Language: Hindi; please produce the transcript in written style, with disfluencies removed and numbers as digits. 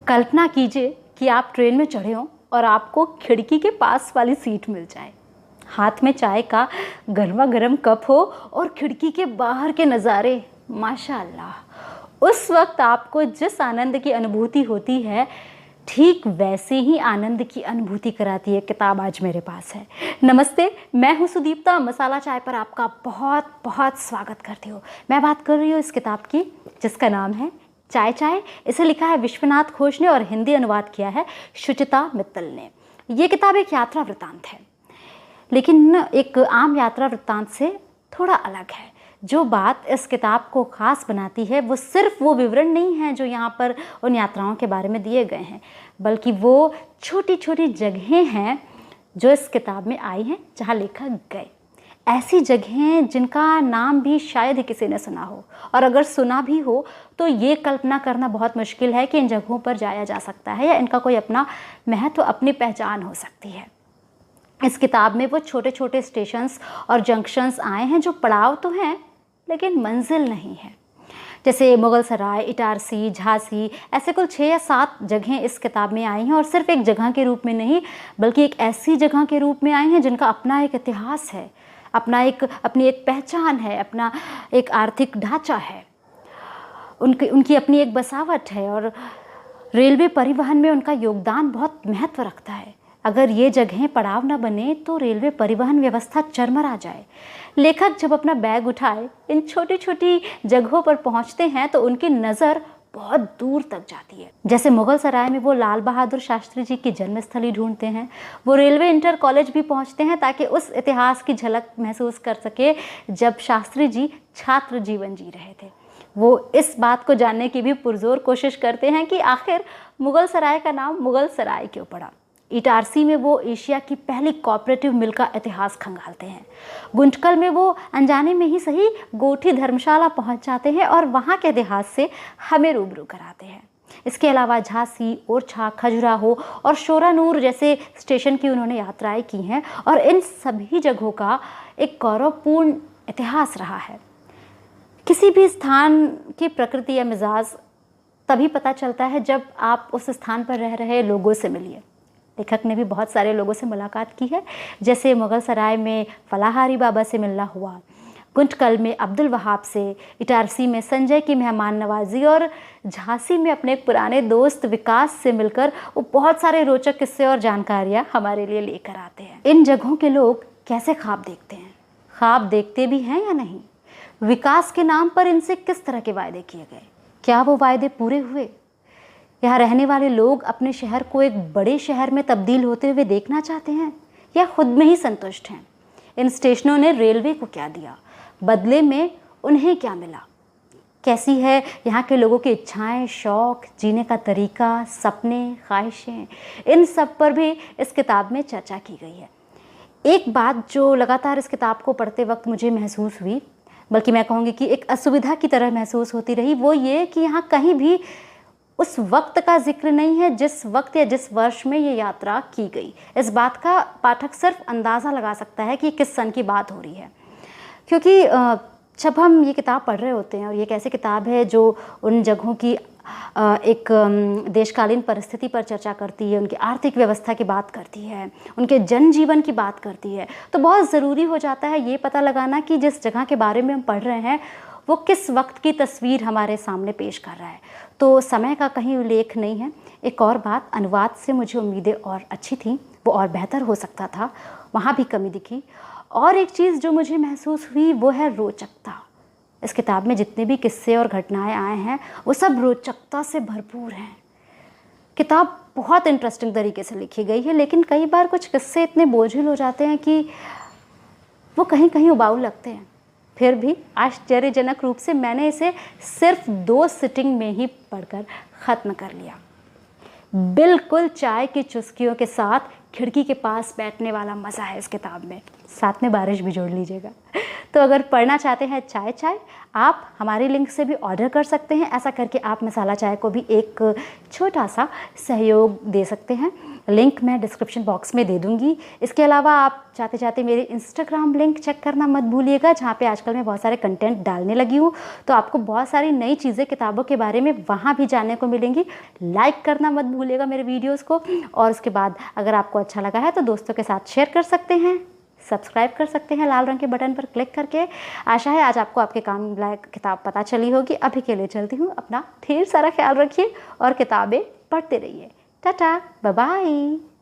कल्पना कीजिए कि आप ट्रेन में चढ़े हों और आपको खिड़की के पास वाली सीट मिल जाए। हाथ में चाय का गर्मा गर्म कप हो और खिड़की के बाहर के नज़ारे, माशाअल्लाह। उस वक्त आपको जिस आनंद की अनुभूति होती है, ठीक वैसे ही आनंद की अनुभूति कराती है किताब आज मेरे पास है। नमस्ते, मैं हूँ सुदीप्ता। मसाला चाय पर आपका बहुत बहुत स्वागत करती हूँ। मैं बात कर रही हूँ इस किताब की जिसका नाम है चाय चाय। इसे लिखा है विश्वनाथ घोष ने और हिंदी अनुवाद किया है शुचिता मित्तल ने। ये किताब एक यात्रा वृत्तांत है, लेकिन एक आम यात्रा वृत्तांत से थोड़ा अलग है। जो बात इस किताब को ख़ास बनाती है वो सिर्फ वो विवरण नहीं है जो यहाँ पर उन यात्राओं के बारे में दिए गए हैं, बल्कि वो छोटी छोटी जगहें हैं जो इस किताब में आई हैं जहाँ लेखक गए। ऐसी जगहें जिनका नाम भी शायद ही किसी ने सुना हो, और अगर सुना भी हो तो ये कल्पना करना बहुत मुश्किल है कि इन जगहों पर जाया जा सकता है या इनका कोई अपना महत्व, अपनी पहचान हो सकती है। इस किताब में वो छोटे छोटे स्टेशंस और जंक्शंस आए हैं जो पड़ाव तो हैं लेकिन मंजिल नहीं है। जैसे मुगल सराय, इटारसी, झांसी, ऐसे कुल 6 या 7 जगहें इस किताब में आई हैं, और सिर्फ एक जगह के रूप में नहीं बल्कि एक ऐसी जगह के रूप में आई हैं जिनका अपना एक इतिहास है, अपनी एक पहचान है, अपना एक आर्थिक ढांचा है, उनकी अपनी एक बसावट है, और रेलवे परिवहन में उनका योगदान बहुत महत्व रखता है। अगर ये जगहें पड़ाव न बने तो रेलवे परिवहन व्यवस्था चरमरा जाए। लेखक जब अपना बैग उठाए इन छोटी छोटी जगहों पर पहुंचते हैं तो उनकी नज़र बहुत दूर तक जाती है। जैसे मुगल सराय में वो लाल बहादुर शास्त्री जी की जन्मस्थली ढूंढते हैं, वो रेलवे इंटर कॉलेज भी पहुंचते हैं ताकि उस इतिहास की झलक महसूस कर सके जब शास्त्री जी छात्र जीवन जी रहे थे। वो इस बात को जानने की भी पुरजोर कोशिश करते हैं कि आखिर मुगल सराय का नाम मुगल सराय क्यों पड़ा। इटारसी में वो एशिया की पहली कोऑपरेटिव मिल का इतिहास खंगालते हैं। गुंटकल में वो अनजाने में ही सही गोठी धर्मशाला पहुंच जाते हैं और वहाँ के इतिहास से हमें रूबरू कराते हैं। इसके अलावा झांसी, ओरछा, खजुराहो और शोरानूर जैसे स्टेशन की उन्होंने यात्राएं की हैं, और इन सभी जगहों का एक गौरवपूर्ण इतिहास रहा है। किसी भी स्थान की प्रकृति या मिजाज तभी पता चलता है जब आप उस स्थान पर रह रहे लोगों से मिलिए। लेखक ने भी बहुत सारे लोगों से मुलाकात की है, जैसे मुगल सराय में फलाहारी बाबा से मिलना हुआ, गुंटकल में अब्दुल वहाब से, इटारसी में संजय की मेहमान नवाजी, और झांसी में अपने पुराने दोस्त विकास से मिलकर वो बहुत सारे रोचक किस्से और जानकारियाँ हमारे लिए लेकर आते हैं। इन जगहों के लोग कैसे ख्वाब देखते हैं, ख्वाब देखते भी हैं या नहीं, विकास के नाम पर इनसे किस तरह के वायदे किए गए, क्या वो वायदे पूरे हुए। यहाँ रहने वाले लोग अपने शहर को एक बड़े शहर में तब्दील होते हुए देखना चाहते हैं या खुद में ही संतुष्ट हैं। इन स्टेशनों ने रेलवे को क्या दिया, बदले में उन्हें क्या मिला, कैसी है यहाँ के लोगों की इच्छाएं, शौक़, जीने का तरीका, सपने, ख्वाहिशें, इन सब पर भी इस किताब में चर्चा की गई है। एक बात जो लगातार इस किताब को पढ़ते वक्त मुझे महसूस हुई, बल्कि मैं कहूँगी कि एक असुविधा की तरह महसूस होती रही, वो ये कि यहाँ कहीं भी उस वक्त का जिक्र नहीं है जिस वक्त या जिस वर्ष में ये यात्रा की गई। इस बात का पाठक सिर्फ अंदाज़ा लगा सकता है कि किस सन की बात हो रही है, क्योंकि जब हम ये किताब पढ़ रहे होते हैं और ये एक ऐसी किताब है जो उन जगहों की एक देशकालीन परिस्थिति पर चर्चा करती है, उनकी आर्थिक व्यवस्था की बात करती है, उनके जनजीवन की बात करती है, तो बहुत ज़रूरी हो जाता है ये पता लगाना कि जिस जगह के बारे में हम पढ़ रहे हैं वो किस वक्त की तस्वीर हमारे सामने पेश कर रहा है। तो समय का कहीं उल्लेख नहीं है। एक और बात, अनुवाद से मुझे उम्मीदें और अच्छी थी, वो और बेहतर हो सकता था, वहाँ भी कमी दिखी। और एक चीज़ जो मुझे महसूस हुई वो है रोचकता। इस किताब में जितने भी किस्से और घटनाएं आए हैं वो सब रोचकता से भरपूर हैं। किताब बहुत इंटरेस्टिंग तरीके से लिखी गई है, लेकिन कई बार कुछ किस्से इतने बोझिल हो जाते हैं कि वो कहीं कहीं उबाऊ लगते हैं। फिर भी आश्चर्यजनक रूप से मैंने इसे सिर्फ 2 सिटिंग में ही पढ़कर ख़त्म कर लिया। बिल्कुल चाय की चुस्कियों के साथ खिड़की के पास बैठने वाला मज़ा है इस किताब में, साथ में बारिश भी जोड़ लीजिएगा। तो अगर पढ़ना चाहते हैं चाय चाय, आप हमारे लिंक से भी ऑर्डर कर सकते हैं। ऐसा करके आप मसाला चाय को भी एक छोटा सा सहयोग दे सकते हैं। लिंक मैं डिस्क्रिप्शन बॉक्स में दे दूँगी। इसके अलावा आप चाहते चाहते मेरे इंस्टाग्राम लिंक चेक करना मत भूलिएगा, जहाँ पे आजकल मैं बहुत सारे कंटेंट डालने लगी हूँ। तो आपको बहुत सारी नई चीज़ें किताबों के बारे में वहाँ भी जानने को मिलेंगी। लाइक करना मत भूलिएगा मेरे वीडियोज़ को, और उसके बाद अगर आपको अच्छा लगा है तो दोस्तों के साथ शेयर कर सकते हैं, सब्सक्राइब कर सकते हैं लाल रंग के बटन पर क्लिक करके। आशा है आज आपको आपके काम लायक किताब पता चली होगी। अभी के लिए चलती हूँ, अपना ढेर सारा ख्याल रखिए और किताबें पढ़ते रहिए। Tata, bye bye.